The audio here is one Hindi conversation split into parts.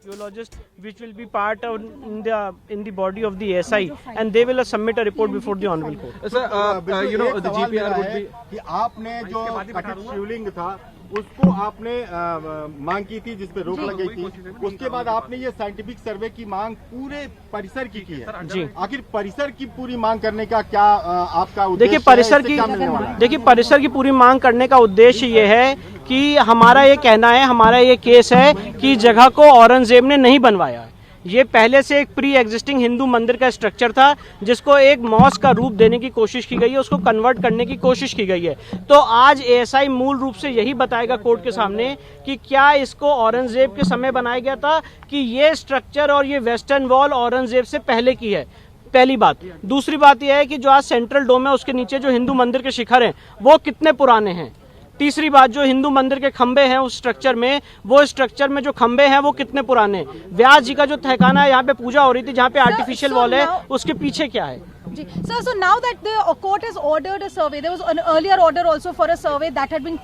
archaeologists which will be part of in the body of the ASI, and they will submit a report before the honorable court. Sir, the GPR would be कि आपने जो कथित शिवलिंग था उसको आपने मांग की थी, जिस पे रोक लग गई थी। उसके बाद आपने ये साइंटिफिक सर्वे की मांग पूरे परिसर की है जी। आखिर परिसर की पूरी मांग करने का क्या आपका उद्देश्य देखिए, है? परिसर इससे की क्या मिलने वाला है? देखिए परिसर की पूरी मांग करने का उद्देश्य ये है कि हमारा ये कहना है, हमारा ये केस है कि जगह को औरंगजेब ने नहीं बनवाया है। ये पहले से एक प्री एग्जिस्टिंग हिंदू मंदिर का स्ट्रक्चर था, जिसको एक मॉस्क का रूप देने की कोशिश की गई है, उसको कन्वर्ट करने की कोशिश की गई है। तो आज एएसआई मूल रूप से यही बताएगा कोर्ट के सामने कि क्या इसको औरंगजेब के समय बनाया गया था, कि ये स्ट्रक्चर और ये वेस्टर्न वॉल औरंगजेब से पहले की है। पहली बात। दूसरी बात यह है कि जो आज सेंट्रल डोम है उसके नीचे जो हिंदू मंदिर के शिखर हैं वो कितने पुराने हैं। तीसरी बात, जो हिंदू मंदिर के खंबे हैं उस स्ट्रक्चर में, वो स्ट्रक्चर में जो खंबे हैं वो कितने पुराने हैं। व्यास जी का जो तहखाना है, यहाँ पे पूजा हो रही थी, जहाँ पे आर्टिफिशियल वॉल है, उसके पीछे क्या है। Sir, so now that the court has ordered a survey, there was an earlier order also for a survey that had been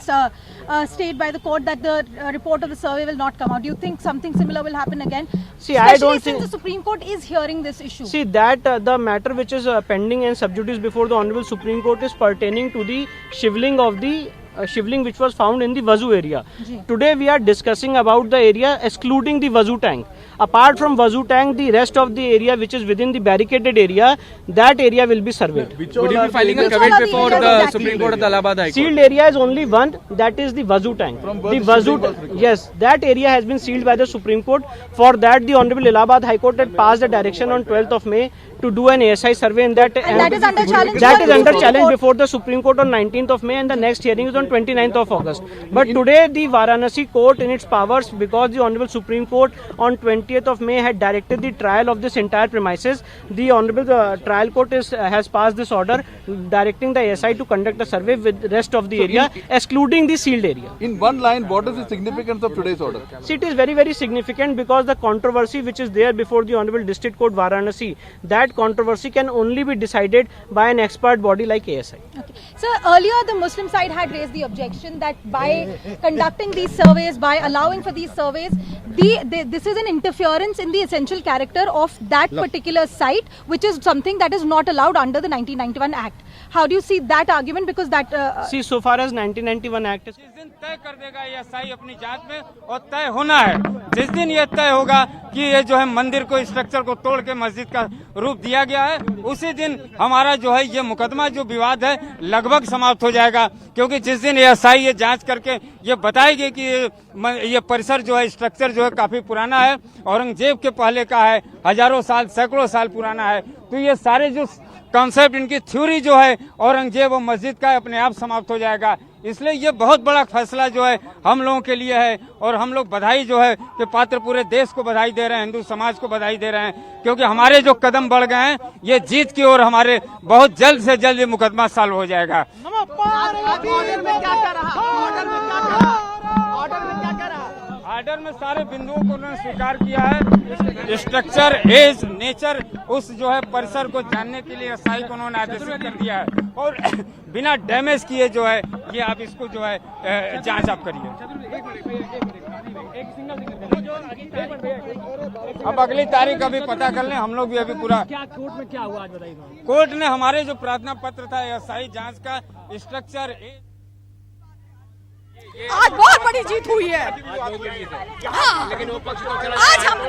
stayed by the court that the report of the survey will not come out. Do you think something similar will happen again? See, Especially I don't since think the Supreme Court is hearing this issue. See that the matter which is pending and sub judice before the Honorable Supreme Court is pertaining to the shivling of the shivling which was found in the Vazu area. Today we are discussing about the area excluding the Vazu tank. Apart from Vazu tank, the rest of the area which is within the barricaded area, that area will be surveyed. would you be filing a caveat before the Supreme Court of the Allahabad High Court? Sealed area is only one, that is the Vazu tank. The Vazu, yes, that area has been sealed by the Supreme Court. For that, the Honorable Allahabad High Court had passed a direction on 12th of May to do an ASI survey in that. And that is under challenge. That is under challenge before the Supreme Court on 19th of May, and the next hearing is on 29th of August. But today, the Varanasi court in its powers, because the Honorable Supreme Court on 20th of May had directed the trial of this entire premises, the Honorable Trial Court has passed this order directing the ASI to conduct a survey with the rest of the area, excluding the sealed area. In one line, what is the significance of today's order? See, it is very, very significant because the controversy which is there before the Honorable District Court Varanasi, that controversy can only be decided by an expert body like ASI. Okay. Sir, earlier the Muslim side had raised the objection that by conducting these surveys, by allowing for these surveys, this is an interference in the essential character of that particular site, which is something that is not allowed under the 1991 Act. How do you see that argument? Because that See, so far as 1991 Act is जिस दिन तय कर देगा ये एसआई अपनी जांच में, और तय होना है जिस दिन ये तय होगा कि ये जो है मंदिर को, स्ट्रक्चर को तोड़ के मस्जिद का रूप दिया गया है, उसी दिन हमारा जो है ये मुकदमा, जो विवाद है, लगभग समाप्त हो जाएगा। क्योंकि जिस दिन ये एसआई ये जांच करके ये बताएगी कि ये परिसर जो है, स्ट्रक्चर जो है काफी पुराना है, औरंगजेब के पहले का है, हजारों साल, सैकड़ों साल पुराना है, तो ये सारे जो कॉन्सेप्ट, इनकी थ्योरी जो है औरंगजेब और मस्जिद का, अपने आप समाप्त हो जाएगा। इसलिए ये बहुत बड़ा फैसला जो है हम लोगों के लिए है, और हम लोग बधाई जो है कि पात्र पूरे देश को बधाई दे रहे हैं, हिंदू समाज को बधाई दे रहे हैं, क्योंकि हमारे जो कदम बढ़ गए हैं ये जीत की ओर हमारे बहुत जल्द से जल्द ये मुकदमा सॉल्व हो जाएगा। ऑर्डर में सारे बिंदुओं को उन्होंने स्वीकार किया है। स्ट्रक्चर, एज, नेचर, उस जो है परिसर को जानने के लिए एसआई को उन्होंने आदेशित कर दिया है, और बिना डैमेज किए जो है ये आप इसको जो है जांच आप करिए। अब अगली तारीख अभी पता कर लें, हम लोग भी अभी पूरा। क्या कोर्ट में क्या हुआ आज बताइए। कोर्ट ने हमारे जो प्रार्थना पत्र था एसआई जांच का, स्ट्रक्चर, आज बहुत बड़ी जीत हुई है। हाँ, आज हम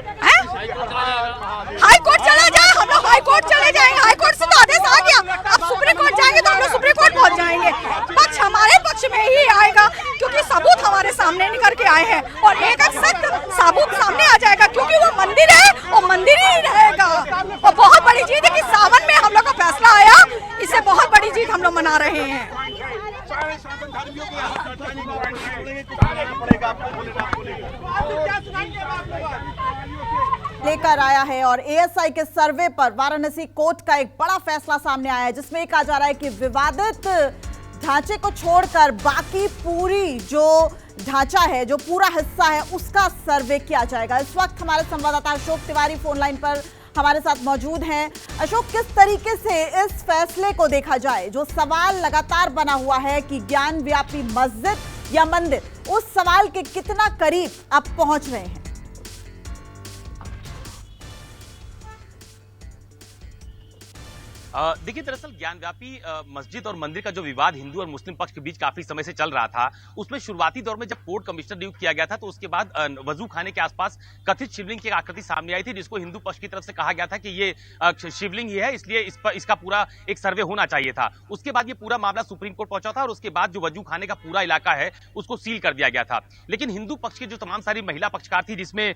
हाई कोर्ट चला जाए, हम लोग हाई कोर्ट चले जाएंगे। हाई कोर्ट से तो आदेश आ गया, अब सुप्रीम कोर्ट जाएंगे तो हम लोग सुप्रीम कोर्ट पहुंच जाएंगे। पक्ष हमारे पक्ष में ही आएगा, क्योंकि सबूत हमारे सामने निकल के आए हैं, और एक सख्त सबूत सामने आ जाएगा, क्योंकि वो मंदिर है, वो मंदिर ही रहेगा। और बहुत बड़ी जीत है कि सावन में हम लोग का फैसला आया, इससे बहुत बड़ी जीत हम लोग मना रहे हैं। लेकर आया है, और एएसआई के सर्वे पर वाराणसी कोर्ट का एक बड़ा फैसला सामने आया है, जिसमें ये कहा जा रहा है कि विवादित ढांचे को छोड़कर बाकी पूरी जो ढांचा है, जो पूरा हिस्सा है, उसका सर्वे किया जाएगा। इस वक्त हमारे संवाददाता अशोक तिवारी फोन लाइन पर हमारे साथ मौजूद हैं। अशोक, किस तरीके से इस फैसले को देखा जाए? जो सवाल लगातार बना हुआ है कि ज्ञान व्यापी मस्जिद या मंदिर, उस सवाल के कितना करीब आप पहुंच रहे हैं? देखिए, दरअसल ज्ञानव्यापी मस्जिद और मंदिर का जो विवाद हिंदू और मुस्लिम पक्ष के बीच काफी समय से चल रहा था, उसमें शुरुआती दौर में जब कोर्ट कमिश्नर नियुक्त किया गया था तो उसके बाद वजू खाने के आसपास कथित शिवलिंग की आकृति सामने आई थी, जिसको हिंदू पक्ष की तरफ से कहा गया था कि ये शिवलिंग ही है, इसलिए इसका पूरा एक सर्वे होना चाहिए था। उसके बाद ये पूरा मामला सुप्रीम कोर्ट पहुंचा था और उसके बाद जो वजू खाने का पूरा इलाका है उसको सील कर दिया गया था। लेकिन हिंदू पक्ष की जो तमाम सारी महिला पक्षकार थी, जिसमें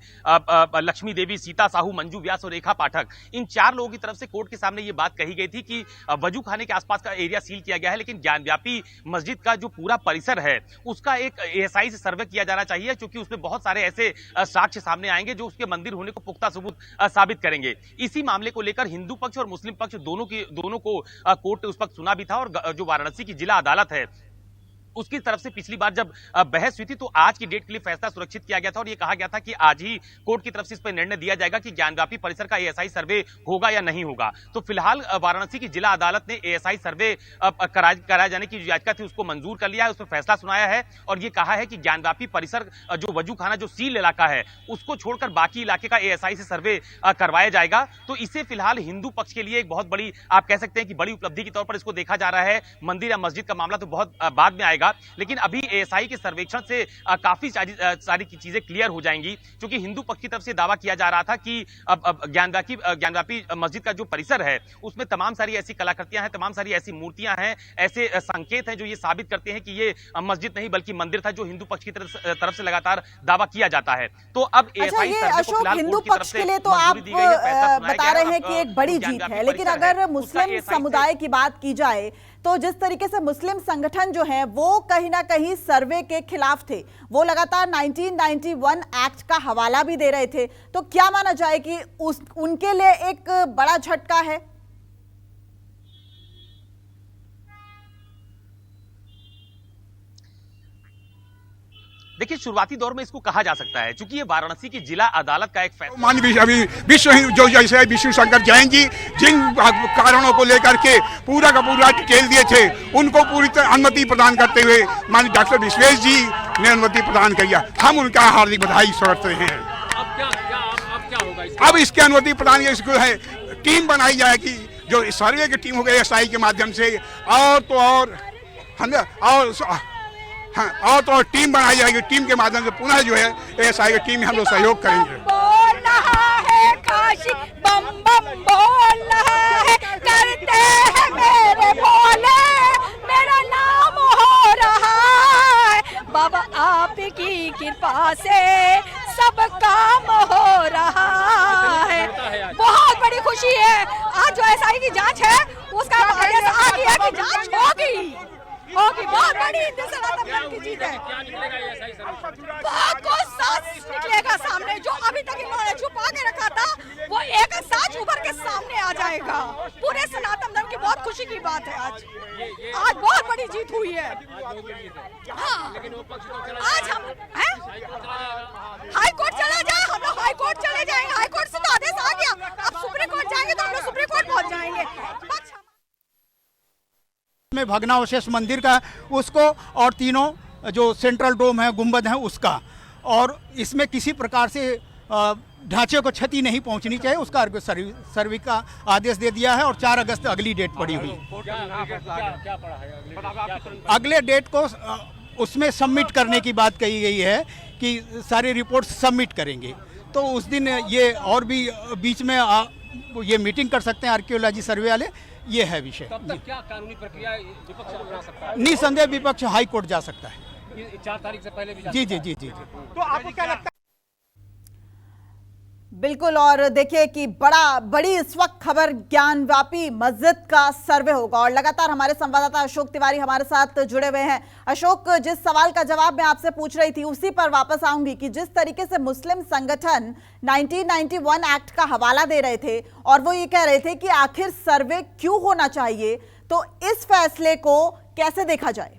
लक्ष्मी देवी, सीता साहू, मंजू व्यास और रेखा पाठक, इन 4 लोगों की तरफ से कोर्ट के सामने ये बात कही गई थी कि वजू खाने के आसपास का एरिया सील किया गया है, लेकिन ज्ञानव्यापी मस्जिद का जो पूरा परिसर है उसका एक एएसआई से सर्वे किया जाना चाहिए, क्योंकि उसमें बहुत सारे ऐसे साक्ष्य सामने आएंगे जो उसके मंदिर होने को पुख्ता सबूत साबित करेंगे। इसी मामले को लेकर हिंदू पक्ष और मुस्लिम पक्ष दोनों को कोर्ट ने उस वक्त सुना भी था और जो वाराणसी की जिला अदालत है उसकी तरफ से पिछली बार जब बहस हुई थी तो आज की डेट के लिए फैसला सुरक्षित किया गया था और यह कहा गया था कि आज ही कोर्ट की तरफ से इस पर निर्णय दिया जाएगा कि ज्ञानव्यापी परिसर का एएसआई सर्वे होगा या नहीं होगा। तो फिलहाल वाराणसी की जिला अदालत ने एएसआई सर्वे कराए जाने की जो याचिका थी उसको मंजूर कर लिया है, उस पर फैसला सुनाया है और यह कहा है कि ज्ञानव्यापी परिसर जो वजू खाना जो सील इलाका है उसको छोड़कर बाकी इलाके का एएसआई से सर्वे करवाया जाएगा। तो इसे फिलहाल हिंदू पक्ष के लिए एक बहुत बड़ी, आप कह सकते हैं कि बड़ी उपलब्धि के तौर पर इसको देखा जा रहा है। मंदिर या मस्जिद का मामला तो बहुत बाद में आएगा, लेकिन अभी एएसआई के सर्वेक्षण से काफी सारी चीजें क्लियर हो जाएंगी, क्योंकि हिंदू पक्ष की तरफ से दावा किया जा रहा था कि अब ज्ञानव्यापी मस्जिद का जो परिसर है उसमें तमाम सारी ऐसी कलाकृतियां हैं, तमाम सारी ऐसी मूर्तियां हैं, ऐसे संकेत हैं जो ये साबित करते हैं कि ये मस्जिद नहीं बल्कि मंदिर था, जो हिंदू पक्ष की तरफ से लगातार दावा किया जाता है। तो अब एएसआई अशोक, हिंदू पक्ष के लिए तो आप बता रहे हैं कि एक बड़ी जीत है, लेकिन अगर मुस्लिम समुदाय की बात की जाए तो जिस तरीके से मुस्लिम संगठन जो है वो कहीं ना कहीं सर्वे के खिलाफ थे, वो लगातार 1991 एक्ट का हवाला भी दे रहे थे, तो क्या माना जाए कि उनके लिए एक बड़ा झटका है? देखिए, शुरुआती दौर में इसको कहा जा सकता है, क्योंकि ये वाराणसी की जिला अदालत का एक फैसला। माननीय अभी विश्व जो जैसे विष्णु शंकर जैन जी जिन कारणों को लेकर के पूरा का पूरा डिटेल दिए थे, उनको पूरी तरह अनुमति प्रदान करते हुए माननीय डॉक्टर विश्वेश जी ने अनुमति प्रदान किया। हम उनका हार्दिक बधाई करते हैं। अब क्या होगा? अब इसकी अनुमति प्रदान इसको है, टीम बनाई जाएगी, जो सर्वे की टीम होगी एएसआई के माध्यम से, और तो टीम बनाई जाएगी। टीम के माध्यम से पुनः जो है एएसआई की टीम में हम लोग सहयोग करेंगे। बोल रहा है काशी बम बम बोल रहा है, करते हैं मेरे भोले, मेरा नाम हो रहा है, बाबा आपकी कृपा से सब काम हो रहा है। बहुत बड़ी खुशी है, आज जो एएसआई की जांच है उसका आदेश आ गया कि जांच होगी। बहुत बड़ी सनातन धर्म की जीत है। बहुत कुछ सच निकलेगा सामने, जो अभी तक इन्होंने छुपा के रखा था वो एक सच उभर के सामने आ जाएगा। पूरे सनातन धर्म की बहुत खुशी की बात है। आज बहुत बड़ी जीत हुई है। हाँ, आज हम हाई कोर्ट चला जाए, हम लोग हाई कोर्ट चले जाएंगे। हाई कोर्ट से तो आदेश आ गया, अब सुप्रीम कोर्ट जाएंगे तो हम लोग सुप्रीम कोर्ट पहुंच जाएंगे। में भग्नावशेष मंदिर का उसको, और तीनों जो सेंट्रल डोम है, गुंबद है उसका, और इसमें किसी प्रकार से ढांचे को क्षति नहीं पहुंचनी चाहिए, उसका सर्वे का आदेश दे दिया है और 4 अगस्त अगली डेट पड़ी हुई। अगले डेट को उसमें सबमिट करने की बात कही गई है कि सारी रिपोर्ट सबमिट करेंगे, तो उस दिन ये और भी बीच में ये मीटिंग कर सकते हैं आर्कियोलॉजी सर्वे वाले। ये है विषय। तब तक क्या कानूनी प्रक्रिया विपक्ष अपना सकता है? निसंदेह विपक्ष हाई कोर्ट जा सकता है 4 तारीख से पहले भी जा जी सकता है। जी जी जी। तो आपको क्या लगता है? बिल्कुल, और देखिए कि बड़ी इस वक्त खबर ज्ञानव्यापी मस्जिद का सर्वे होगा और लगातार हमारे संवाददाता अशोक तिवारी हमारे साथ जुड़े हुए हैं। अशोक, जिस सवाल का जवाब मैं आपसे पूछ रही थी उसी पर वापस आऊंगी कि जिस तरीके से मुस्लिम संगठन 1991 एक्ट का हवाला दे रहे थे और वो ये कह रहे थे कि आखिर सर्वे क्यों होना चाहिए, तो इस फैसले को कैसे देखा जाए?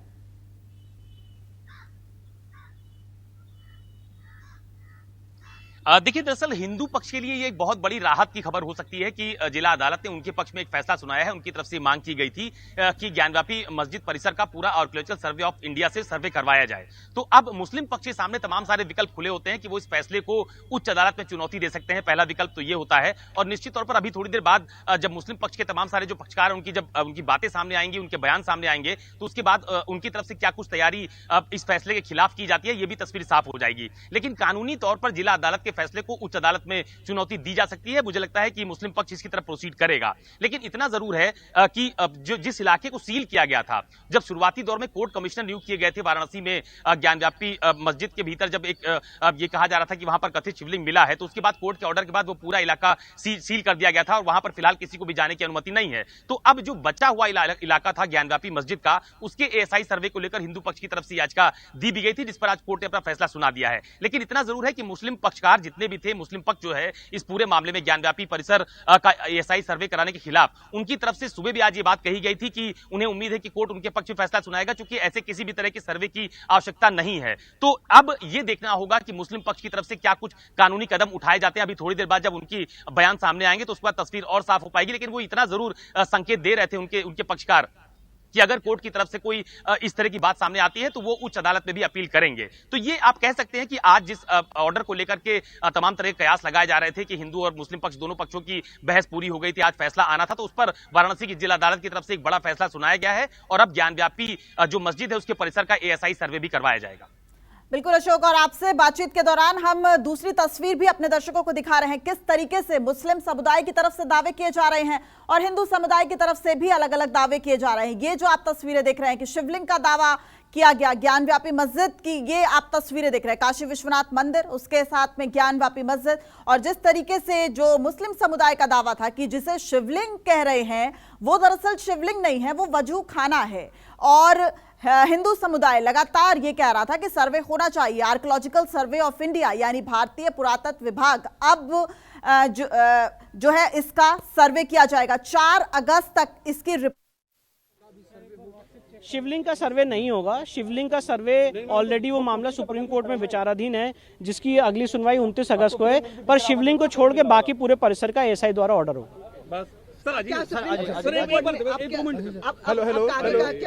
देखिए, दरअसल हिंदू पक्ष के लिए ये एक बहुत बड़ी राहत की खबर हो सकती है कि जिला अदालत ने उनके पक्ष में एक फैसला सुनाया है। उनकी तरफ से मांग की गई थी कि ज्ञानव्यापी मस्जिद परिसर का पूरा आर्कियोलॉजिकल सर्वे ऑफ इंडिया से सर्वे करवाया जाए। तो अब मुस्लिम पक्ष के सामने तमाम सारे विकल्प खुले होते हैं कि वो इस फैसले को उच्च अदालत में चुनौती दे सकते हैं। पहला विकल्प तो ये होता है, और निश्चित तौर पर अभी थोड़ी देर बाद जब मुस्लिम पक्ष के तमाम सारे जो पक्षकार हैं उनकी बातें सामने आएंगी, उनके बयान सामने आएंगे, तो उसके बाद उनकी तरफ से क्या कुछ तैयारी इस फैसले के खिलाफ की जाती है, ये भी तस्वीर साफ हो जाएगी। लेकिन कानूनी तौर पर जिला अदालत के फैसले को उच्च अदालत में चुनौती दी जा सकती है। मुझे लगता है कि मुस्लिम पक्ष इसकी तरफ प्रोसीड करेगा। लेकिन इतना जरूर है कि जो जिस इलाके को सील किया गया था, जब शुरुआती दौर में कोर्ट कमिश्नर नियुक्त किए गए थे वाराणसी में ज्ञानव्यापी मस्जिद के भीतर, जब ये कहा जा रहा था कि वहां पर कथित शिवलिंग मिला है, तो उसके बाद कोर्ट के ऑर्डर के बाद वो पूरा इलाका सील कर दिया गया था और वहां पर फिलहाल किसी को भी जाने की अनुमति नहीं है। तो अब जो बचा हुआ इलाका था ज्ञानव्यापी मस्जिद का, उसके एएसआई सर्वे को लेकर हिंदू पक्ष की तरफ से याचिका दी भी गई थी, जिस पर आज कोर्ट ने अपना फैसला सुना दिया है। लेकिन इतना जरूर है कि मुस्लिम पक्षकार जितने भी थे, मुस्लिम पक्ष जो है इस पूरे मामले में ज्ञानव्यापी परिसर का एएसआई सर्वे कराने के खिलाफ, उनकी तरफ से सुबह भी आज ये बात कही गई थी कि उन्हें उम्मीद है कि कोर्ट उनके पक्ष में फैसला सुनाएगा, क्योंकि ऐसे किसी भी तरह के सर्वे की आवश्यकता नहीं है। तो अब ये देखना होगा कि मुस्लिम पक्ष की तरफ से क्या कुछ कानूनी कदम उठाए जाते हैं। अभी थोड़ी देर बाद जब उनकी बयान सामने आएंगे तो उसके बाद तस्वीर और साफ हो पाएगी। लेकिन वो इतना जरूर संकेत दे रहे थे उनके पक्षकार कि अगर कोर्ट की तरफ से कोई इस तरह की बात सामने आती है तो वो उच्च अदालत में भी अपील करेंगे। तो ये आप कह सकते हैं कि आज जिस ऑर्डर को लेकर के तमाम तरह के कयास लगाए जा रहे थे कि हिंदू और मुस्लिम पक्ष दोनों पक्षों की बहस पूरी हो गई थी, आज फैसला आना था, तो उस पर वाराणसी की जिला अदालत की तरफ से एक बड़ा फैसला सुनाया गया है और अब ज्ञानव्यापी जो मस्जिद है उसके परिसर का एएसआई सर्वे भी करवाया जाएगा। बिल्कुल अशोक, और आपसे बातचीत के दौरान हम दूसरी तस्वीर भी अपने दर्शकों को दिखा रहे हैं, किस तरीके से मुस्लिम समुदाय की तरफ से दावे किए जा रहे हैं और हिंदू समुदाय की तरफ से भी अलग अलग दावे किए जा रहे हैं। ये जो आप तस्वीरें देख रहे हैं कि शिवलिंग का दावा किया गया, ज्ञानव्यापी मस्जिद की ये आप तस्वीरें देख रहे हैं, काशी विश्वनाथ मंदिर, उसके साथ में ज्ञानव्यापी मस्जिद, और जिस तरीके से जो मुस्लिम समुदाय का दावा था कि जिसे शिवलिंग कह रहे हैं वो दरअसल शिवलिंग नहीं है, वो वजू खाना है। और हिंदू समुदाय लगातार ये कह रहा था कि सर्वे होना चाहिए, आर्कियोलॉजिकल सर्वे ऑफ इंडिया यानी भारतीय पुरातत्व विभाग अब जो है इसका सर्वे किया जाएगा। 4 अगस्त तक इसकी शिवलिंग का सर्वे नहीं होगा। शिवलिंग का सर्वे ऑलरेडी वो मामला सुप्रीम कोर्ट में विचाराधीन है, जिसकी अगली सुनवाई 29 अगस्त को है। पर शिवलिंग को छोड़ के बाकी पूरे परिसर का एएसआई द्वारा ऑर्डर होगा। हेलो क्या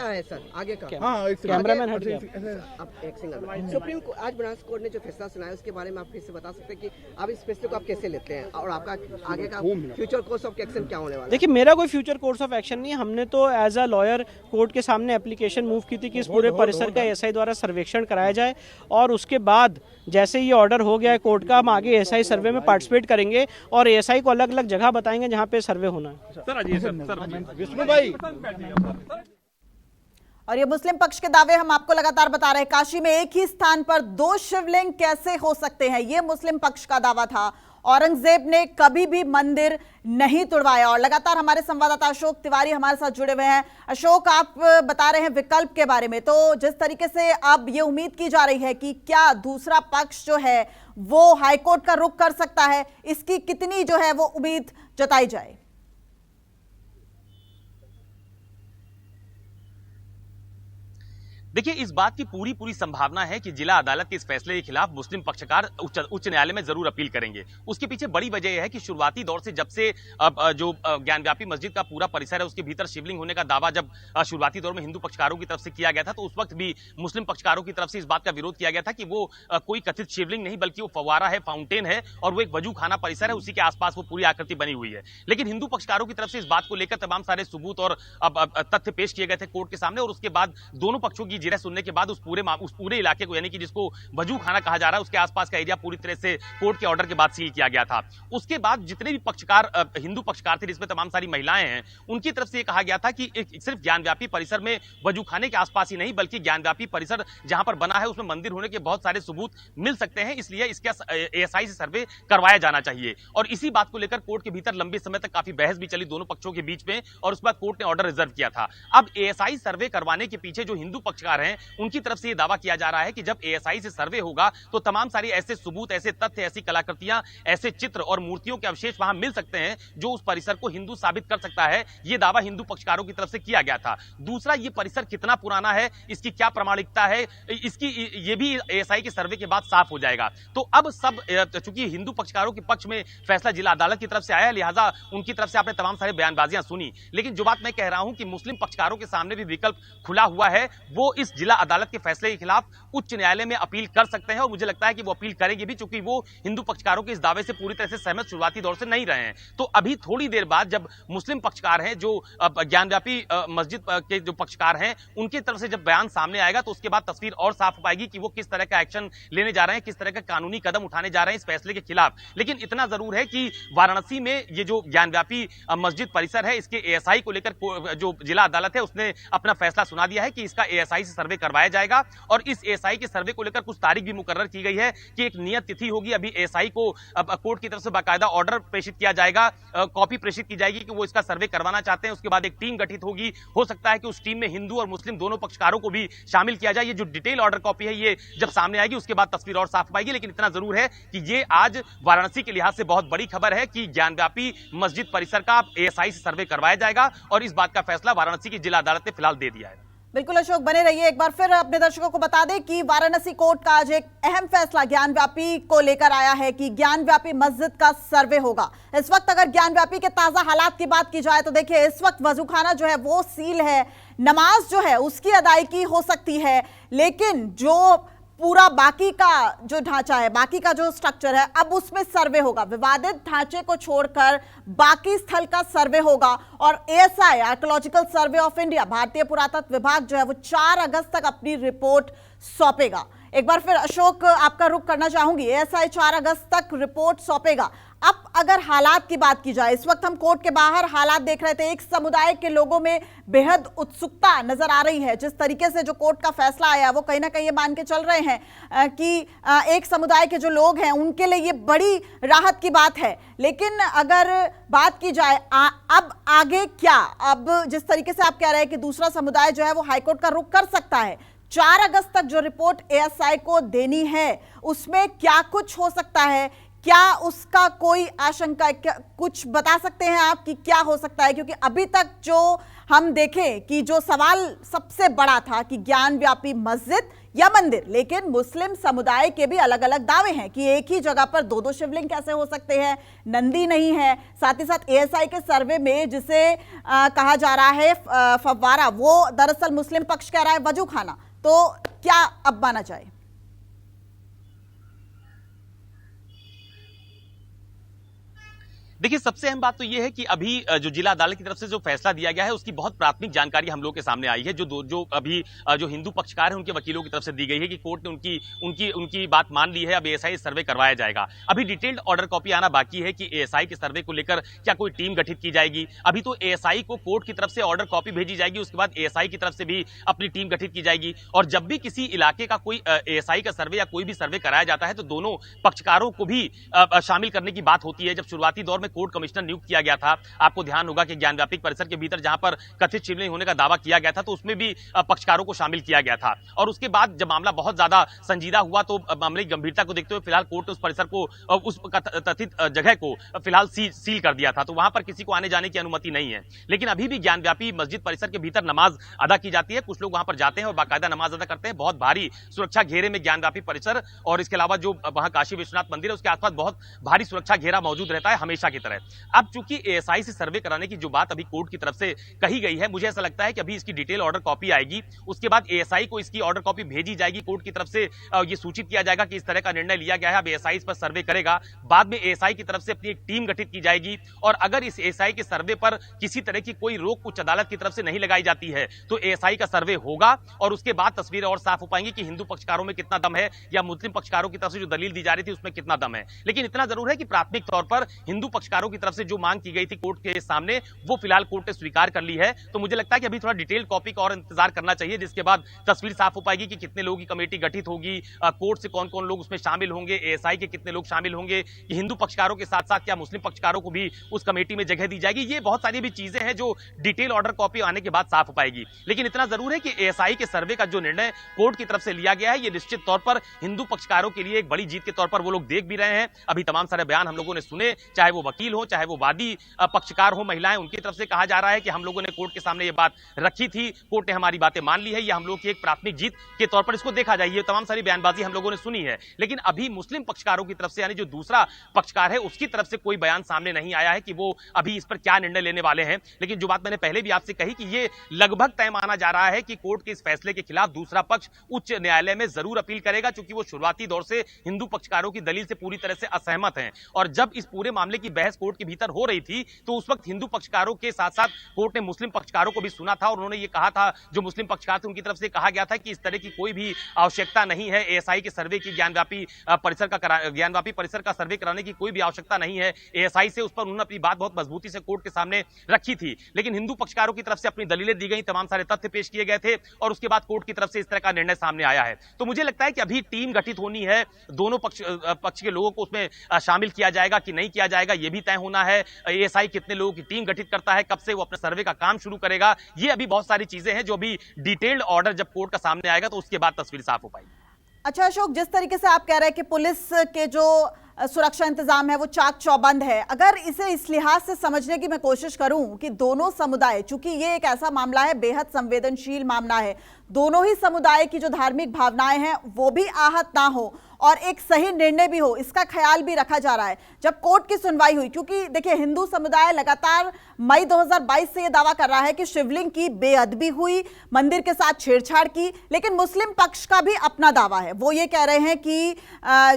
है सर आगे का? हाँ, कैमरामैन हट गया। सुप्रीम आज बनारस कोर्ट ने जो फैसला सुनाया उसके बारे में आप किससे बता सकते हैं कि आप इस फैसले को आप कैसे लेते हैं और आपका आगे का फ्यूचर कोर्स ऑफ एक्शन क्या होने वाला है? देखिए, मेरा कोई फ्यूचर कोर्स ऑफ एक्शन नहीं है। हमने तो एज अ लॉयर कोर्ट के सामने एप्लीकेशन मूव की थी कि इस पूरे परिसर का एएसआई द्वारा सर्वेक्षण कराया जाए, और उसके बाद जैसे ये ऑर्डर हो गया है कोर्ट का, हम आगे एएसआई सर्वे में पार्टिसिपेट करेंगे और एएसआई को अलग अलग जगह बताएंगे जहाँ पे सर्वे होना है। विष्णु भाई, और ये मुस्लिम पक्ष के दावे हम आपको लगातार बता रहे हैं। काशी में एक ही स्थान पर 2 शिवलिंग कैसे हो सकते हैं, ये मुस्लिम पक्ष का दावा था। औरंगजेब ने कभी भी मंदिर नहीं तोड़वाया। और लगातार हमारे संवाददाता अशोक तिवारी हमारे साथ जुड़े हुए हैं। अशोक, आप बता रहे हैं विकल्प के बारे में, तो जिस तरीके से अब ये उम्मीद की जा रही है कि क्या दूसरा पक्ष जो है वो हाईकोर्ट का रुख कर सकता है, इसकी कितनी जो है वो उम्मीद जताई जाए? देखिए, इस बात की पूरी संभावना है कि जिला अदालत के इस फैसले के खिलाफ मुस्लिम पक्षकार उच्च न्यायालय में जरूर अपील करेंगे। उसके पीछे बड़ी वजह यह है कि शुरुआती दौर से जब से जो ज्ञानव्यापी मस्जिद का पूरा परिसर है उसके भीतर शिवलिंग होने का दावा जब शुरुआती दौर में हिंदू पक्षकारों की तरफ से किया गया था, तो उस वक्त भी मुस्लिम पक्षकारों की तरफ से इस बात का विरोध किया गया था कि वो कोई कथित शिवलिंग नहीं बल्कि वो फव्वारा है, फाउंटेन है और वो एक वजू खाना परिसर है, उसी के आसपास वो पूरी आकृति बनी हुई है। लेकिन हिंदू पक्षकारों की तरफ से इस बात को लेकर तमाम सारे सबूत और तथ्य पेश किए गए थे कोर्ट के सामने, और उसके बाद दोनों पक्षों की जिरह सुनने के बाद उस पूरे इलाके को, यानी कि जिसको वजू खाना कहा जा रहा है, उसके आसपास का एरिया पूरी तरह से कोर्ट के ऑर्डर के बाद सील किया गया था। उसके बाद जितने भी पक्षकार हिंदू पक्षकार थे, जिसमें तमाम सारी महिलाएं हैं, उनकी तरफ से यह कहा गया था कि सिर्फ ज्ञानव्यापी परिसर में वजू खाने के आसपास ही नहीं बल्कि ज्ञानव्यापी परिसर जहां पर बना है उसमें मंदिर होने के बहुत सारे सबूत मिल सकते हैं, इसलिए इसका एएसआई से सर्वे करवाया जाना चाहिए। और इसी बात को लेकर कोर्ट के भीतर लंबे समय तक काफी बहस भी चली दोनों पक्षों के बीच में, और उसके बाद कोर्ट ने ऑर्डर रिजर्व किया था। अब एएसआई सर्वे करवाने के पीछे जो हिंदू पक्षकार पक्षकार हैं उनकी तरफ से यह दावा किया जा रहा है कि जब एएसआई से सर्वे होगा तो तमाम सारी ऐसे सबूत, ऐसे तथ्य, ऐसी कलाकृतियां, ऐसे चित्र और मूर्तियों के अवशेष वहां मिल सकते हैं जो उस परिसर को हिंदू साबित कर सकता है। यह दावा हिंदू पक्षकारों की तरफ से किया गया था। दूसरा, यह परिसर कितना पुराना है, इसकी क्या प्रामाणिकता है, इसकी ये भी एएसआई के सर्वे के बाद साफ हो जाएगा। तो अब सब, चूंकि हिंदू पक्षकारों के पक्ष में फैसला जिला अदालत की तरफ से आया है, लिहाजा उनकी तरफ से आपने तमाम सारे बयानबाजियां सुनी, लेकिन जो बात मैं कह रहा हूं कि मुस्लिम पक्षकारों के सामने भी विकल्प खुला हुआ है। वो इस जिला अदालत के फैसले के खिलाफ उच्च न्यायालय में अपील कर सकते हैं और मुझे लगता है कि वो अपील करेंगे भी, चूंकि वो हिंदू पक्षकारों के इस दावे से पूरी तरह से सहमत शुरुआती दौर से नहीं रहे हैं। तो अभी थोड़ी देर बाद जब मुस्लिम पक्षकार हैं, जो ज्ञानव्यापी मस्जिद के जो पक्षकार हैं, उनकी तरफ से जब बयान सामने आएगा तो उसके बाद तस्वीर और साफ हो पाएगी कि वो किस तरह का एक्शन लेने जा रहे हैं, किस तरह का कानूनी कदम उठाने जा रहे हैं इस फैसले के खिलाफ। लेकिन इतना जरूर है कि वाराणसी में ये जो ज्ञानव्यापी मस्जिद परिसर है, इसके एएसआई को लेकर जो जिला अदालत है उसने अपना फैसला सुना दिया है कि इसका एएसआई से सर्वे करवाया जाएगा और इस एएसआई के सर्वे को लेकर कुछ तारीख भी मुकर्रर की गई है कि एक नियत तिथि होगी। अभी एएसआई को कोर्ट की तरफ से बाकायदा ऑर्डर प्रेषित किया जाएगा, कॉपी प्रेषित की जाएगी कि वो इसका सर्वे करवाना चाहते हैं। उसके बाद एक टीम गठित होगी, हो सकता है कि उस टीम में हिंदू और मुस्लिम दोनों पक्षकारों को भी शामिल किया जाए। ये जो डिटेल ऑर्डर कॉपी है ये जब सामने आएगी उसके बाद तस्वीर और साफ पाएगी। लेकिन इतना जरूर है कि ये आज वाराणसी के लिहाज से बहुत बड़ी खबर है कि ज्ञानव्यापी मस्जिद परिसर का एएसआई से सर्वे करवाया जाएगा और इस बात का फैसला वाराणसी की जिला अदालत ने फिलहाल दे दिया है। बिल्कुल अशोक, बने रहिए। एक बार फिर अपने दर्शकों को बता दें कि वाराणसी कोर्ट का आज एक अहम फैसला ज्ञानव्यापी को लेकर आया है कि ज्ञानव्यापी मस्जिद का सर्वे होगा। इस वक्त अगर ज्ञानव्यापी के ताजा हालात की बात की जाए तो देखिए, इस वक्त वजूखाना जो है वो सील है, नमाज जो है उसकी अदायगी हो सकती है, लेकिन जो पूरा बाकी का जो ढांचा है, बाकी का जो स्ट्रक्चर है, अब उसमें सर्वे होगा। विवादित ढांचे को छोड़कर बाकी स्थल का सर्वे होगा और ASI, archaeological survey of India, भारतीय पुरातत्व विभाग जो है वो 4 अगस्त तक अपनी रिपोर्ट सौंपेगा। एक बार फिर अशोक, आपका रुख करना चाहूंगी। एएसआई 4 अगस्त तक रिपोर्ट सौंपेगा। अब अगर हालात की बात की जाए, इस वक्त हम कोर्ट के बाहर हालात देख रहे थे, एक समुदाय के लोगों में बेहद उत्सुकता नजर आ रही है। जिस तरीके से जो कोर्ट का फैसला आया वो कहीं ना कहीं ये मान के चल रहे हैं कि एक समुदाय के जो लोग हैं उनके लिए ये बड़ी राहत की बात है। लेकिन अगर बात की जाए अब आगे क्या, अब जिस तरीके से आप कह रहे हैं कि दूसरा समुदाय जो है वो हाईकोर्ट का रुख कर सकता है, 4 अगस्त तक जो रिपोर्ट एएसआई को देनी है उसमें क्या कुछ हो सकता है? क्या उसका कोई आशंका, कुछ बता सकते हैं आप कि क्या हो सकता है? क्योंकि अभी तक जो हम देखें कि जो सवाल सबसे बड़ा था कि ज्ञानव्यापी मस्जिद या मंदिर, लेकिन मुस्लिम समुदाय के भी अलग अलग दावे हैं कि एक ही जगह पर 2-2 शिवलिंग कैसे हो सकते हैं, नंदी नहीं है। साथ ही साथ एएसआई के सर्वे में जिसे कहा जा रहा है फव्वारा, वो दरअसल मुस्लिम पक्ष कह रहा है वजूखाना। तो क्या अब माना जाए? देखिए, सबसे अहम बात तो यह है कि अभी जो जिला अदालत की तरफ से जो फैसला दिया गया है उसकी बहुत प्राथमिक जानकारी हम लोग के सामने आई है। जो अभी जो हिंदू पक्षकार है उनके वकीलों की तरफ से दी गई है कि कोर्ट ने उनकी बात मान ली है, अब एएसआई सर्वे करवाया जाएगा। अभी डिटेल्ड ऑर्डर कॉपी आना बाकी है कि एएसआई के सर्वे को लेकर क्या कोई टीम गठित की जाएगी। अभी तो एएसआई को कोर्ट की तरफ से ऑर्डर कॉपी भेजी जाएगी, उसके बाद एएसआई की तरफ से भी अपनी टीम गठित की जाएगी। और जब भी किसी इलाके का कोई एएसआई का सर्वे या कोई भी सर्वे कराया जाता है तो दोनों पक्षकारों को भी शामिल करने की बात होती है। जब शुरुआती दौर में कोर्ट कमिश्नर नियुक्त किया गया था, आपको ध्यान होगा कि ज्ञानव्यापी परिसर के भीतर जहां पर कथित शिवलिंग होने का दावा किया गया था तो उसमें भी पक्षकारों को शामिल किया गया था। और उसके बाद जब मामला बहुत ज्यादा संजीदा हुआ तो मामले की गंभीरता को देखते हुए फिलहाल कोर्ट ने उस परिसर को, उस कथित जगह को फिलहाल सील कर दिया था। तो वहां पर किसी को आने जाने की अनुमति नहीं है। लेकिन अभी भी ज्ञानव्यापी मस्जिद परिसर के भीतर नमाज अदा की जाती है। कुछ लोग वहां पर जाते हैं और बाकायदा नमाज अदा करते हैं। बहुत भारी सुरक्षा घेरे में ज्ञानव्यापी परिसर और इसके अलावा जो वहां काशी विश्वनाथ मंदिर है उसके आसपास बहुत भारी सुरक्षा घेरा मौजूद रहता है हमेशा की तरह। अब चूंकि एएसआई से सर्वे कराने की जो बात अभी कोर्ट की तरफ से कही गई है, मुझे ऐसा लगता है कि अभी इसकी डिटेल ऑर्डर कॉपी आएगी, उसके बाद एएसआई को इसकी ऑर्डर कॉपी भेजी जाएगी। कोर्ट की तरफ से यह सूचित किया जाएगा कि इस तरह का निर्णय लिया गया है, अब एएसआई इस पर सर्वे करेगा। बाद में एएसआई की तरफ से अपनी एक टीम गठित की जाएगी और अगर इस एएसआई के सर्वे पर किसी तरह की कोई रोक उच्च अदालत की तरफ से नहीं लगाई जाती है तो एएसआई का सर्वे होगा और उसके बाद तस्वीरें और साफ हो पाएंगी कि हिंदू पक्षकारों में कितना दम है या मुस्लिम पक्षकारों की तरफ से जो दलील दी जा रही थी उसमें कितना दम है। लेकिन इतना जरूर है कि प्राथमिक तौर पर हिंदू पक्षकारों की तरफ से जो मांग की गई थी कोर्ट के सामने, वो फिलहाल कोर्ट ने स्वीकार कर ली है। तो मुझे लगता है कि अभी थोड़ा डिटेल कॉपी का और इंतजार करना चाहिए, जिसके बाद तस्वीर साफ हो पाएगी कि कितने लोगों की कमेटी गठित होगी, कोर्ट से कौन कौन लोग उसमें शामिल होंगे, एएसआई के कितने लोग शामिल होंगे, कि हिंदू पक्षकारों के साथ साथ क्या मुस्लिम पक्षकारों को भी उस कमेटी में जगह दी जाएगी। ये बहुत सारी भी चीजें हैं जो डिटेल ऑर्डर कॉपी आने के बाद साफ हो पाएगी। लेकिन इतना जरूर है कि एएसआई के सर्वे का जो निर्णय कोर्ट की तरफ से लिया गया है, ये निश्चित तौर पर हिंदू पक्षकारों के लिए एक बड़ी जीत के तौर पर वो लोग देख भी रहे हैं। अभी तमाम सारे बयान हम लोगों ने सुने, चाहे वो वकील हो, चाहे वो वादी पक्षकार हो, महिलाएं, उनकी तरफ से कहा जा रहा है कि हम लोगों ने कोर्ट के सामने ये बात रखी थी, कोर्ट ने हमारी बातें मान ली है, ये हम लोग की एक प्राथमिक जीत के तौर पर इसको देखा जाए। ये तमाम सारी बयानबाजी हम लोगों ने सुनी है। लेकिन अभी मुस्लिम पक्षकारों की तरफ से, यानी जो दूसरा पक्षकार है, उसकी तरफ से कोई बयान सामने नहीं आया है कि वो अभी इस पर क्या निर्णय लेने वाले हैं। लेकिन जो बात मैंने पहले भी आपसे कही कि ये लगभग तय माना जा रहा है कि कोर्ट के इस फैसले के खिलाफ दूसरा पक्ष उच्च न्यायालय में जरूर अपील करेगा, क्योंकि वो शुरुआती दौर से हिंदू पक्षकारों की दलील से पूरी तरह से असहमत हैं। और जब इस पूरे मामले की बहस कोर्ट के भीतर हो रही थी, तो उस वक्त हिंदू पक्षकारों के साथ साथ कोर्ट ने मुस्लिम पक्षकारों को भी सुना था और उन्होंने ये कहा था, जो मुस्लिम पक्षकार थे उनकी तरफ से कहा गया था कि इस तरह की कोई भी आवश्यकता नहीं है, एएसआई के सर्वे की ज्ञानव्यापी परिसर का सर्वे कराने की कोई भी आवश्यकता नहीं है। एएसआई से उस पर उन्होंने अपनी बात बहुत मजबूती से कोर्ट के सामने रखी थी। लेकिन हिंदू पक्षकारों की तरफ से अपनी दलीलें दी गई, तमाम सारे तथ्य पेश किए गए थे और उसके बाद कोर्ट की तरफ से इस तरह का निर्णय सामने आया है। तो मुझे लगता है कि अभी टीम गठित होनी है, दोनों पक्ष के लोगों को उसमें शामिल किया जाएगा कि नहीं किया जाएगा, यह भी तय होना है। एएसआई कितने लोगों की टीम गठित करता है, कब से वो अपने सर्वे का काम शुरू करेगा, ये अभी बहुत सारी चीजें हैं जो अभी डिटेल्ड ऑर्डर जब कोर्ट का सामने आएगा तो उसके बाद तस्वीर साफ हो पाएगी। अच्छा अशोक, जिस तरीके से आप कह रहे हैं कि पुलिस के जो सुरक्षा इंतजाम है वो चाक चौबंद है, अगर इसे इस लिहाज से समझने की मैं कोशिश करूं कि दोनों समुदाय, चूंकि ये एक ऐसा मामला है, बेहद संवेदनशील मामला है, दोनों ही समुदाय की जो धार्मिक भावनाएं हैं वो भी आहत ना हो और एक सही निर्णय भी हो, इसका ख्याल भी रखा जा रहा है। जब कोर्ट की सुनवाई हुई, क्योंकि देखिए हिंदू समुदाय लगातार मई 2022 से यह दावा कर रहा है कि शिवलिंग की बेअदबी हुई, मंदिर के साथ छेड़छाड़ की, लेकिन मुस्लिम पक्ष का भी अपना दावा है। वो ये कह रहे हैं कि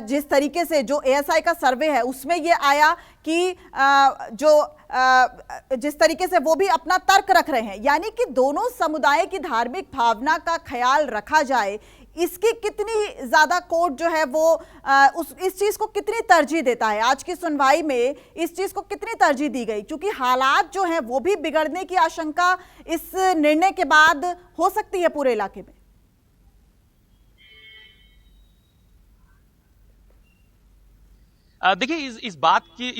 जिस तरीके से जो एएसआई का सर्वे है उसमें यह आया कि जिस तरीके से वो भी अपना तर्क रख रहे हैं, यानी कि दोनों समुदाय की धार्मिक भावना का ख्याल रखा जाए, इसकी कितनी ज्यादा कोर्ट जो है वो इस चीज को कितनी तरजीह देता है? आज की सुनवाई में इस चीज को कितनी तरजीह दी गई, क्योंकि हालात जो हैं वो भी बिगड़ने की आशंका इस निर्णय के बाद हो सकती है पूरे इलाके में। देखिए इस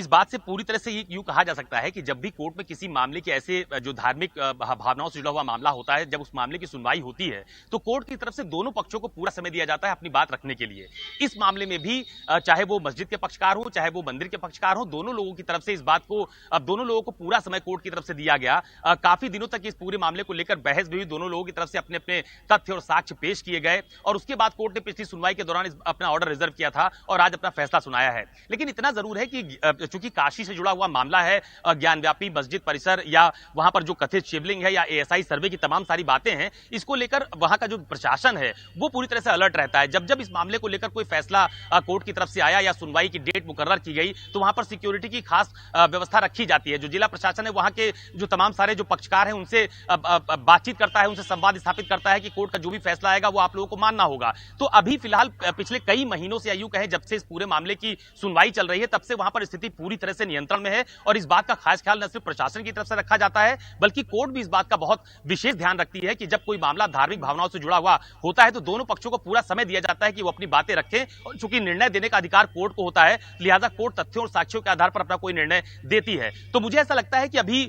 बात से पूरी तरह से यूं कहा जा सकता है कि जब भी कोर्ट में किसी मामले के ऐसे जो धार्मिक भावनाओं से जुड़ा हुआ मामला होता है, जब उस मामले की सुनवाई होती है तो कोर्ट की तरफ से दोनों पक्षों को पूरा समय दिया जाता है अपनी बात रखने के लिए। इस मामले में भी चाहे वो मस्जिद के पक्षकार हो, चाहे वो मंदिर के पक्षकार हो, दोनों लोगों की तरफ से इस बात को, अब दोनों लोगों को पूरा समय कोर्ट की तरफ से दिया गया। काफी दिनों तक इस पूरे मामले को लेकर बहस भी हुई, दोनों लोगों की तरफ से अपने अपने तथ्य और साक्ष्य पेश किए गए और उसके बाद कोर्ट ने पिछली सुनवाई के दौरान अपना ऑर्डर रिजर्व किया था और आज अपना फैसला सुनाया है। लेकिन इतना जरूर है कि चूंकि काशी से जुड़ा हुआ मामला है, ज्ञानव्यापी मस्जिद परिसर या वहां पर जो कथित शिवलिंग है या एएसआई सर्वे की तमाम सारी बातें हैं, इसको लेकर वहां का जो प्रशासन है वो पूरी तरह से अलर्ट रहता है। जब इस मामले को लेकर कोई फैसला कोर्ट की तरफ से आया या सुनवाई की डेट मुकर्रर की गई तो वहां पर सिक्योरिटी की खास व्यवस्था रखी जाती है। जो जिला प्रशासन है वहां के जो तमाम सारे जो पक्षकार हैं उनसे बातचीत करता है, उनसे संवाद स्थापित करता है कि कोर्ट का जो भी फैसला आएगा वो आप लोगों को मानना होगा। तो अभी फिलहाल पिछले कई महीनों से, यूं कहें जब से इस पूरे मामले की सुनवाई चल रही है, तब से वहां पर स्थिति पूरी तरह से नियंत्रण में है और इस बात का खास ख्याल न सिर्फ प्रशासन की तरफ से रखा जाता है बल्कि कोर्ट भी इस बात का बहुत विशेष ध्यान रखती है कि जब कोई मामला धार्मिक भावनाओं से जुड़ा हुआ होता है तो दोनों पक्षों को पूरा समय दिया जाता है कि वो अपनी बातें रखें और चूंकि निर्णय देने का अधिकार कोर्ट को होता है, लिहाजा कोर्ट तथ्यों और साक्ष्यों के आधार पर अपना कोई निर्णय देती है। तो मुझे ऐसा लगता है कि अभी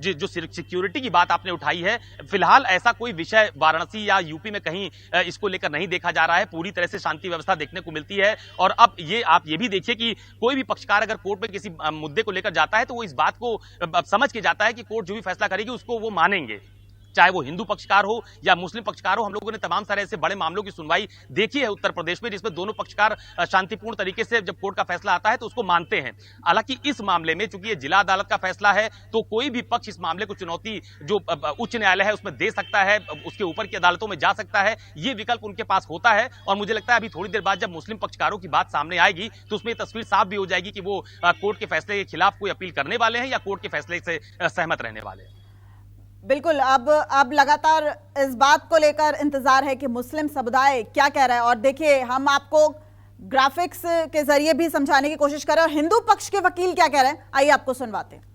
जो सिक्योरिटी की बात आपने उठाई है, फिलहाल ऐसा कोई विषय वाराणसी या यूपी में कहीं इसको लेकर नहीं देखा जा रहा है। पूरी तरह से शांति व्यवस्था देखने को मिलती है और अब आप ये भी देखिए कि कोई भी पक्षकार अगर कोर्ट में किसी मुद्दे को लेकर जाता है तो वो इस बात को समझ के जाता है कि कोर्ट जो भी फैसला करेगी उसको वो मानेंगे, चाहे वो हिंदू पक्षकार हो या मुस्लिम पक्षकार हो। हम लोगों ने तमाम सारे ऐसे बड़े मामलों की सुनवाई देखी है उत्तर प्रदेश में जिसमें दोनों पक्षकार शांतिपूर्ण तरीके से जब कोर्ट का फैसला आता है तो उसको मानते हैं। हालांकि इस मामले में चूंकि ये जिला अदालत का फैसला है तो कोई भी पक्ष इस मामले को चुनौती जो उच्च न्यायालय है उसमें दे सकता है, उसके ऊपर की अदालतों में जा सकता है, ये विकल्प उनके पास होता है। और मुझे लगता है अभी थोड़ी देर बाद जब मुस्लिम पक्षकारों की बात सामने आएगी तो उसमें तस्वीर साफ भी हो जाएगी कि वो कोर्ट के फैसले के खिलाफ कोई अपील करने वाले हैं या कोर्ट के फैसले से सहमत रहने वाले हैं। बिल्कुल, अब लगातार इस बात को लेकर इंतजार है कि मुस्लिम समुदाय क्या कह रहा है। और देखिए, हम आपको ग्राफिक्स के जरिए भी समझाने की कोशिश कर रहे हैं। और हिंदू पक्ष के वकील क्या कह रहे हैं, आइए आपको सुनवाते हैं।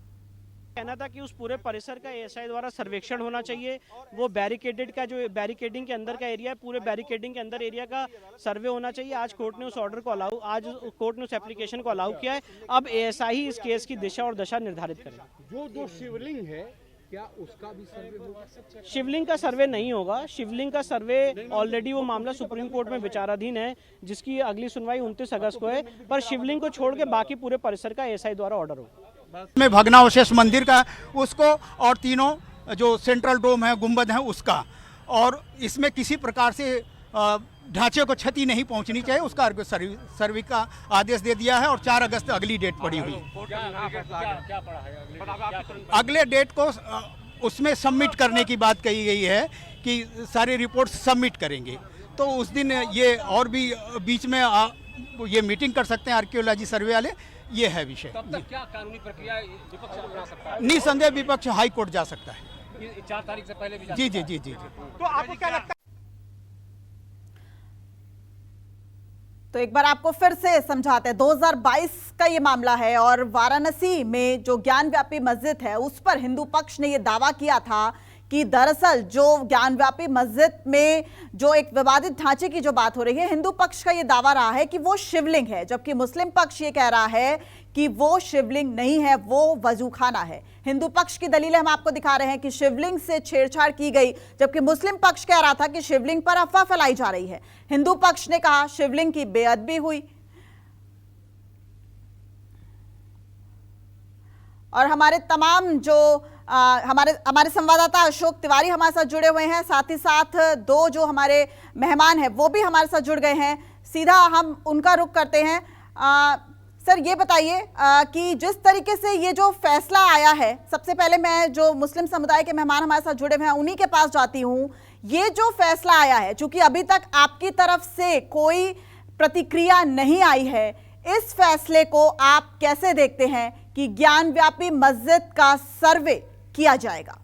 कहना था कि उस पूरे परिसर का एएसआई द्वारा सर्वेक्षण होना चाहिए। वो बैरिकेडेड का जो बैरिकेडिंग के अंदर का एरिया है, पूरे बैरिकेडिंग के अंदर एरिया का सर्वे होना चाहिए। आज कोर्ट ने उस ऑर्डर को आज कोर्ट ने उस एप्लीकेशन को अलाउ किया है। अब एएसआई ही इस केस की दिशा और दशा निर्धारित करेगा। जो शिवलिंग है क्या उसका भी सर्वे होगा? शिवलिंग का सर्वे नहीं होगा। शिवलिंग का सर्वे ऑलरेडी वो मामला सुप्रीम कोर्ट में विचाराधीन है, जिसकी अगली सुनवाई 29 अगस्त को है। पर शिवलिंग को छोड़ के बाकी पूरे परिसर का एएसआई द्वारा ऑर्डर होगा। में भग्नावशेष मंदिर का उसको, और तीनों जो सेंट्रल डोम है, गुंबद है, उसका, और इसमें किसी प्रकार से ढांचे को क्षति नहीं पहुंचनी चाहिए, उसका सर्वे का आदेश दे दिया है। और 4 अगस्त अगली डेट पड़ी हुई। अगले डेट को उसमें सबमिट करने की बात कही गई है कि सारी रिपोर्ट सबमिट करेंगे, तो उस दिन ये और भी बीच में ये मीटिंग कर सकते हैं आर्कियोलॉजी सर्वे वाले। ये है विषय। तब तक क्या कानूनी प्रक्रिया विपक्ष अपना सकता है? निसंदेह विपक्ष हाई कोर्ट जा सकता है। 4 तारीख से पहले भी जी जी जी जी। तो आपको क्या लगता है? तो एक बार आपको फिर से समझाते हैं। 2022 का ये मामला है और वाराणसी में जो ज्ञानव्यापी मस्जिद है उस पर हिंदू पक्ष ने ये दावा किया था कि दरअसल जो ज्ञानव्यापी मस्जिद में जो एक विवादित ढांचे की जो बात हो रही है, हिंदू पक्ष का ये दावा रहा है कि वो शिवलिंग है, जबकि मुस्लिम पक्ष ये कह रहा है कि वो शिवलिंग नहीं है, वो वजूखाना है। हिंदू पक्ष की दलीलें हम आपको दिखा रहे हैं कि शिवलिंग से छेड़छाड़ की गई, जबकि मुस्लिम पक्ष कह रहा था कि शिवलिंग पर अफवाह फैलाई जा रही है। हिंदू पक्ष ने कहा शिवलिंग की बेअदबी हुई। और हमारे तमाम जो हमारे संवाददाता अशोक तिवारी हमारे साथ जुड़े हुए हैं, साथ ही साथ 2 जो हमारे मेहमान हैं वो भी हमारे साथ जुड़ गए हैं। सीधा हम उनका रुख करते हैं। सर ये बताइए कि जिस तरीके से ये जो फैसला आया है, सबसे पहले मैं जो मुस्लिम समुदाय के मेहमान हमारे साथ जुड़े हुए हैं उन्हीं के पास जाती हूँ। ये जो फैसला आया है, चूंकि अभी तक आपकी तरफ से कोई प्रतिक्रिया नहीं आई है, इस फैसले को आप कैसे देखते हैं कि ज्ञानव्यापी मस्जिद का सर्वे किया जाएगा?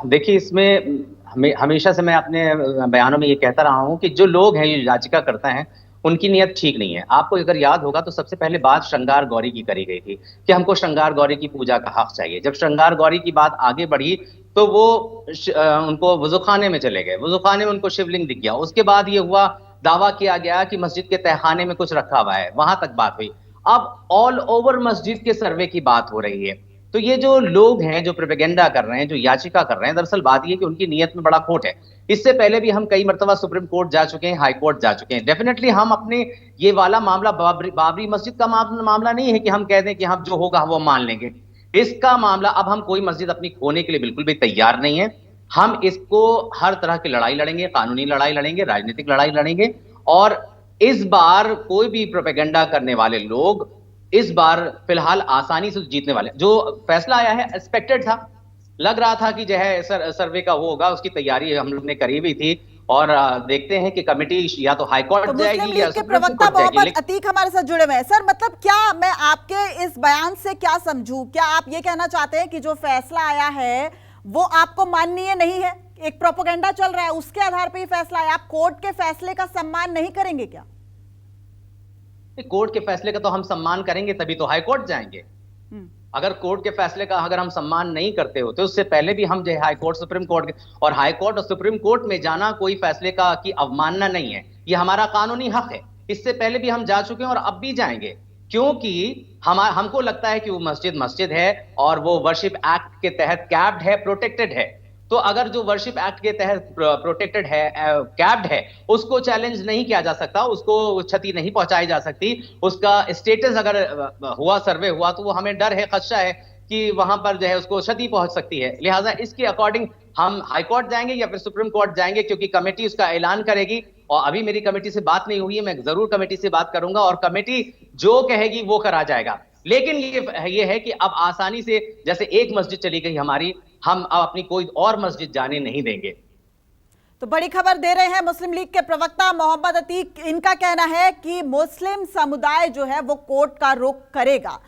देखिए, इसमें हमेशा से मैं अपने बयानों में ये कहता रहा हूं कि जो लोग हैं, ये याचिका करते हैं, उनकी नियत ठीक नहीं है। आपको अगर याद होगा तो सबसे पहले बात श्रृंगार गौरी की करी गई थी कि हमको श्रृंगार गौरी की पूजा का हक चाहिए। जब श्रृंगार गौरी की बात आगे बढ़ी तो वो उनको वज़ूखाने में चले गए, वज़ूखाने में उनको शिवलिंग दिख गया। उसके बाद ये हुआ, दावा किया गया कि मस्जिद के तहखाने में कुछ रखा हुआ है, वहां तक बात हुई। अब ऑल ओवर मस्जिद के सर्वे की बात हो रही है। तो ये जो लोग हैं जो प्रोपेगेंडा कर रहे हैं, जो याचिका कर रहे हैं, दरअसल बात ये कि उनकी नीयत में बड़ा खोट है। इससे पहले भी हम कई मर्तबा सुप्रीम कोर्ट जा चुके हैं, हाई कोर्ट जा चुके हैं। डेफिनेटली हम अपने ये वाला मामला बाबरी मस्जिद का मामला नहीं है कि हम कह दें कि हम जो होगा वो मान लेंगे। इसका मामला, अब हम कोई मस्जिद अपनी खोने के लिए बिल्कुल भी तैयार नहीं है। हम इसको हर तरह की लड़ाई लड़ेंगे, कानूनी लड़ाई लड़ेंगे, राजनीतिक लड़ाई लड़ेंगे। और इस बार कोई भी प्रोपेगेंडा करने वाले लोग इस बार फिलहाल आसानी से जीतने वाले। जो फैसला आया है एक्सपेक्टेड था, लग रहा था कि जो है सर्वे का वो होगा, उसकी तैयारी हम लोग ने करी हुई थी। और देखते हैं कि कमेटी या तो हाई कोर्ट जाएगी या सुप्रीम कोर्ट जाएगी। मोहम्मद अतीक हमारे साथ जुड़े हुए हैं। सर, मतलब क्या मैं आपके इस बयान से क्या समझूं? क्या आप ये कहना चाहते हैं कि जो फैसला आया है वो आपको माननीय नहीं है, एक प्रोपेगेंडा चल रहा है, उसके आधार पर ही फैसला है, आप कोर्ट के फैसले का सम्मान नहीं करेंगे क्या? कोर्ट के फैसले का तो हम सम्मान करेंगे, तभी तो हाई कोर्ट जाएंगे। अगर कोर्ट के फैसले का अगर हम सम्मान नहीं करते होते, उससे पहले भी हम जो है हाई कोर्ट, सुप्रीम कोर्ट, और हाई कोर्ट और सुप्रीम कोर्ट में जाना कोई फैसले का की अवमानना नहीं है, ये हमारा कानूनी हक है। इससे पहले भी हम जा चुके हैं और अब भी जाएंगे, क्योंकि हमको लगता है कि वो मस्जिद है और वो वर्शिप एक्ट के तहत कैप्ड है, प्रोटेक्टेड है। तो अगर जो वर्शिप एक्ट के तहत प्रोटेक्टेड है, कैप्ड है, उसको चैलेंज नहीं किया जा सकता, उसको क्षति नहीं पहुंचाई जा सकती। उसका स्टेटस अगर हुआ, सर्वे हुआ, तो वो हमें डर है, खदशा है कि वहां पर जो है उसको क्षति पहुंच सकती है। लिहाजा इसके अकॉर्डिंग हम हाई कोर्ट जाएंगे या फिर सुप्रीम कोर्ट जाएंगे, क्योंकि कमेटी उसका ऐलान करेगी। और अभी मेरी कमेटी से बात नहीं हुई है, मैं जरूर कमेटी से बात करूंगा और कमेटी जो कहेगी वो करा जाएगा। लेकिन ये है कि अब आसानी से, जैसे एक मस्जिद चली गई हमारी, हम अब अपनी कोई और मस्जिद जाने नहीं देंगे। तो बड़ी खबर दे रहे हैं मुस्लिम लीग के प्रवक्ता मोहम्मद अतीक। इनका कहना है कि मुस्लिम समुदाय जो है वो कोर्ट का रुख करेगा।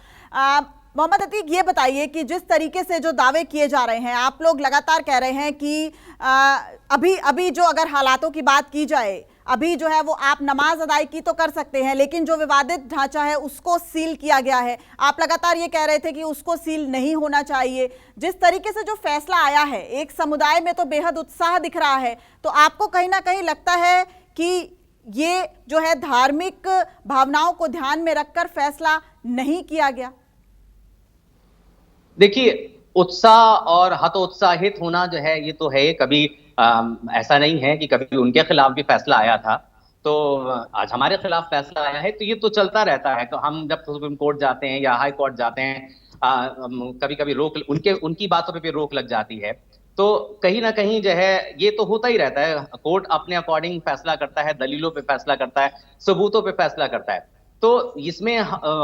मोहम्मद अतीक, ये बताइए कि जिस तरीके से जो दावे किए जा रहे हैं, आप लोग लगातार कह रहे हैं कि अभी जो अगर हालातों की बात की जाए, अभी जो है वो आप नमाज अदायगी तो कर सकते हैं, लेकिन जो विवादित ढांचा है उसको सील किया गया है। आप लगातार ये कह रहे थे कि उसको सील नहीं होना चाहिए। जिस तरीके से जो फैसला आया है, एक समुदाय में तो बेहद उत्साह दिख रहा है, तो आपको कहीं ना कहीं लगता है कि ये जो है धार्मिक भावनाओं को ध्यान में रखकर फैसला नहीं किया गया? देखिए, उत्साह और हतोत्साहित होना जो है ये तो है, कभी ऐसा नहीं है कि कभी उनके खिलाफ भी फैसला आया था तो आज हमारे खिलाफ फैसला आया है, तो ये तो चलता रहता है। तो हम जब सुप्रीम कोर्ट जाते हैं या हाई कोर्ट जाते हैं, कभी कभी उनकी बातों पे भी रोक लग जाती है। तो कहीं ना कहीं जो है ये तो होता ही रहता है। कोर्ट अपने अकॉर्डिंग फैसला करता है, दलीलों पे फैसला करता है, सबूतों पे फैसला करता है। तो इसमें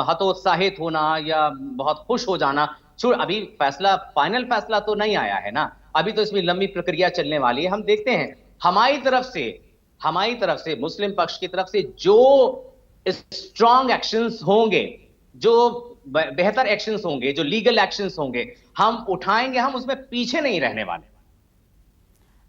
हतोत्साहित होना या बहुत खुश हो जाना, अभी फैसला, फाइनल फैसला तो नहीं आया है ना, अभी तो इसमें लंबी प्रक्रिया चलने वाली है। हम देखते हैं हमारी तरफ से मुस्लिम पक्ष की तरफ से जो स्ट्रॉन्ग एक्शंस होंगे, जो बेहतर एक्शंस होंगे, जो लीगल एक्शंस होंगे, हम उठाएंगे, हम उसमें पीछे नहीं रहने वाले।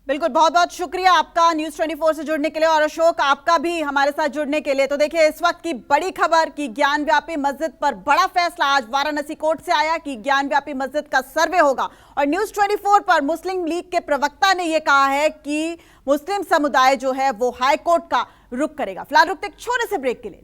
बिल्कुल, बहुत बहुत शुक्रिया आपका न्यूज़ 24 से जुड़ने के लिए, और अशोक आपका भी हमारे साथ जुड़ने के लिए। तो देखिए, इस वक्त की बड़ी खबर कि ज्ञानव्यापी मस्जिद पर बड़ा फैसला आज वाराणसी कोर्ट से आया कि ज्ञानव्यापी मस्जिद का सर्वे होगा। और न्यूज़ 24 पर मुस्लिम लीग के प्रवक्ता ने यह कहा है कि मुस्लिम समुदाय जो है वो हाई कोर्ट का रुख करेगा। फिलहाल रुकते एक छोटे से ब्रेक के लिए।